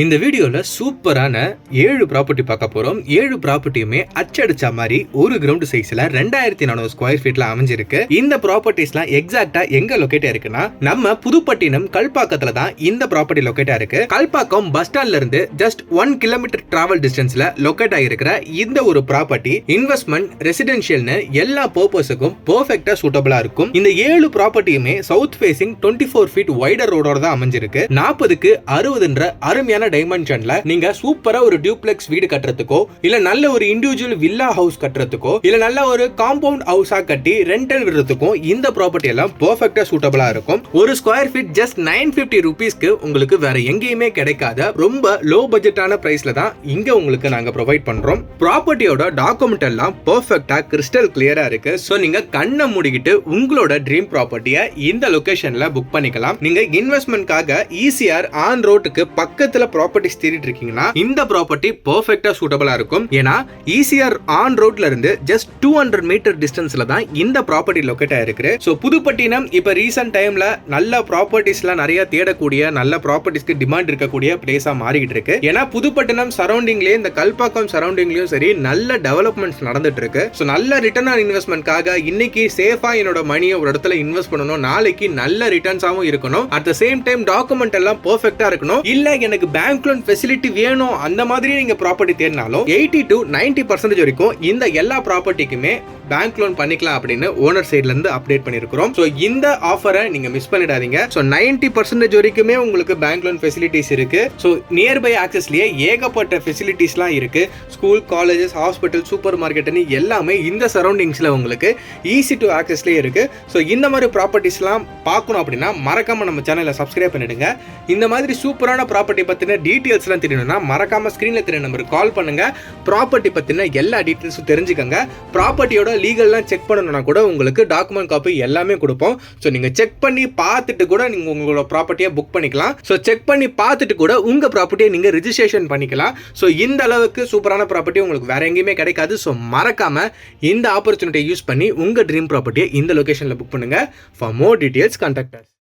இந்த வீடியோல சூப்பரான 7 ப்ராப்பர்ட்டி பார்க்க போறோம். 7 ப்ராப்பர்ட்டியுமே அச்சடிச்ச மாதிரி ஒரு கிரவுண்ட் சைஸ்ல 2400 ஸ்கொயர் ஃபீட்ல அமைஞ்சிருக்கு. இந்த ப்ராப்பர்ட்டிஸ்லாம் எக்ஸாக்ட்டா எங்க லொகேட் இருக்குன்னா நம்ம புதுப்பட்டினம் கல்பாக்கத்துல தான் இந்த ப்ராப்பர்ட்டி லொகேட் இருக்கு. கல்பாக்கம் பஸ் ஸ்டாண்ட்ல இருந்து ஜஸ்ட் 1 கிலோமீட்டர் டிராவல் டிஸ்டன்ஸ்ல லொகேட் ஆகிருக்கிற இந்த ஒரு ப்ராப்பர்ட்டி இன்வெஸ்ட்மெண்ட் ரெசிடென்ஷியல்னு எல்லா பர்பஸுக்கும் பெர்ஃபெக்ட்டா சூட்டபிளா இருக்கும். இந்த 7 ப்ராப்பர்ட்டியுமே சவுத் ஃபேசிங் 24 ஃபீட் வைடர் ரோடோட தான் அமைஞ்சிருக்கு. 40க்கு 60ன்ற அருமையான டைமென்ஷன்ல நீங்க சூப்பரா ஒரு டியூப்ளெக்ஸ் வீடு கட்டுறதுக்கோ இல்ல நல்ல ஒரு இண்டிவிஜுவல் வில்லா ஹவுஸ் கட்டுறதுக்கோ இல்ல நல்ல ஒரு காம்பவுண்ட் ஹவுஸா கட்டி ரெண்டல் விடுறதுக்கும் இந்த ப்ராப்பர்ட்டி எல்லாம் பெர்ஃபெக்ட்டா சூட்டபிளா இருக்கும். ஒரு ஸ்கொயர் ஃபீட் ஜஸ்ட் 950 ரூபீஸ்க்கு உங்களுக்கு வேற எங்கேயுமே கிடைக்காத ரொம்ப லோ பட்ஜெட்டான பிரைஸ்ல தான் இங்க உங்களுக்கு நாங்க ப்ரொவைட் பண்றோம். ப்ராப்பர்ட்டியோட டாக்குமெண்ட் எல்லாம் பெர்ஃபெக்ட்டா கிறிஸ்டல் கிளியரா இருக்கு. சோ நீங்க கண்ணை மூடிக்கிட்டு உங்களோட ட்ரீம் ப்ராப்பர்ட்டியை இந்த லொகேஷன்ல புக் பண்ணிக்கலாம். நீங்க இன்வெஸ்ட்மெண்ட்காக ஈசிஆர் ஆன் ரோட்டுக்கு பக்கத்துல ப்ராப்பர்ட்டிஸ் தேடிட்டு இருக்கீங்கன்னா இந்த ப்ராப்பர்ட்டி பெர்ஃபெக்ட்டா சூட்டபிளா இருக்கும். ஏன்னா ஈசிஆர் ஆன் ரோட்ல இருந்து ஜஸ்ட் 200 மீட்டர் டிஸ்டன்ஸ்ல தான் இந்த ப்ராப்பர்ட்டி லொகேட் ஆயிருக்கு. சோ புதுப்பட்டினம் இப்ப ரீசன்ட் டைம்ல நல்ல ப்ராப்பர்ட்டிஸ்லாம் நிறைய தேடக்கூடிய நல்ல ப்ராப்பர்ட்டிஸ்க்கு டிமாண்ட் இருக்கக்கூடிய பிளேஸா மாறிட்டு இருக்கு. ஏன்னா புதுப்பட்டினம் சரௌண்டிங்லயே இந்த கல்பாக்கம் சரௌண்டிங்லயும் சரி நல்ல டெவலப்மெண்ட்ஸ் நடந்துட்டு இருக்கு. சோ நல்ல ரிட்டர்ன் ஆன் இன்வெஸ்ட்மெண்ட்காக இன்னைக்கு சேஃபா என்னோட மணியை ஒரு இடத்துல இன்வெஸ்ட் பண்ணணும், நாளைக்கு நல்ல ரிட்டர்ன்ஸாவும் இருக்கணும், at the same time document எல்லாம் பெர்ஃபெக்ட்டா இருக்கணும். இல்ல எனக்கு பேங்க் லோன் ஃபெசிலிட்டி வேணும் அந்த மாதிரி நீங்க ப்ராப்பர்ட்டி தேடினாலும் 80 to 90% வரைக்கும் இந்த எல்லா ப்ராப்பர்ட்டிக்குமே பேங்க் லோன் பண்ணிக்கலாம் அப்படின்னு ஓனர் சைடுல இருந்து அப்டேட் பண்ணிருக்கிறோம். சோ இந்த ஆஃபரை நீங்க மிஸ் பண்ணிடாதீங்க. சோ 90% வரைக்குமே உங்களுக்கு பேங்க் லோன் ஃபெசிலிட்டிஸ் இருக்கு. சோ நியர்பை ஆக்சஸ்லயே ஏகப்பட்ட ஃபெசிலிட்டிஸ்லாம் இருக்கு. ஸ்கூல், காலேஜஸ், ஹாஸ்பிட்டல், சூப்பர் மார்க்கெட்னு எல்லாமே இந்த சரௌண்டிங்ஸ்ல உங்களுக்கு ஈஸி டு ஆக்சஸ்லயே இருக்கு. சோ இந்த மாதிரி ப்ராப்பர்ட்டிஸ்லாம் பார்க்கணும் அப்படின்னா மறக்காம நம்ம சேனலை சப்ஸ்கிரைப் பண்ணிடுங்க. இந்த மாதிரி சூப்பரான ப்ராப்பர்ட்டி பத்தின டீடைல்ஸ்லாம் தெரியணும்னா மறக்காம ஸ்கிரீன்ல தெரிய நம்பருக்கு கால் பண்ணுங்க. ப்ராப்பர்ட்டி பத்தின எல்லா டீடைல்ஸும் தெரிஞ்சுக்கங்க. ப்ராப்பர்ட்டியோட லீகல்லாம் செக் பண்ணணும்னா கூட உங்களுக்கு டாக்குமெண்ட் காப்பி எல்லாமே கொடுப்போம். ஸோ நீங்க செக் பண்ணி பார்த்துட்டு கூட நீங்க உங்களோட ப்ராப்பர்ட்டியை புக் பண்ணிக்கலாம். ஸோ செக் பண்ணி பார்த்துட்டு கூட உங்க ப்ராப்பர்ட்டியை நீங்க ரிஜிஸ்ட்ரேஷன் பண்ணிக்கலாம். ஸோ இந்த அளவுக்கு சூப்பரான ப்ராப்பர்ட்டி உங்களுக்கு வேற எங்கேயுமே கிடைக்காது. ஸோ மறக்காம இந்த ஆப்பர்ச்சுனிட்டியை யூஸ் பண்ணி உங்க ட்ரீம் ப்ராப்பர்ட்டியை இந்த லொகேஷன்ல புக் பண்ணுங்க. For more details contact as.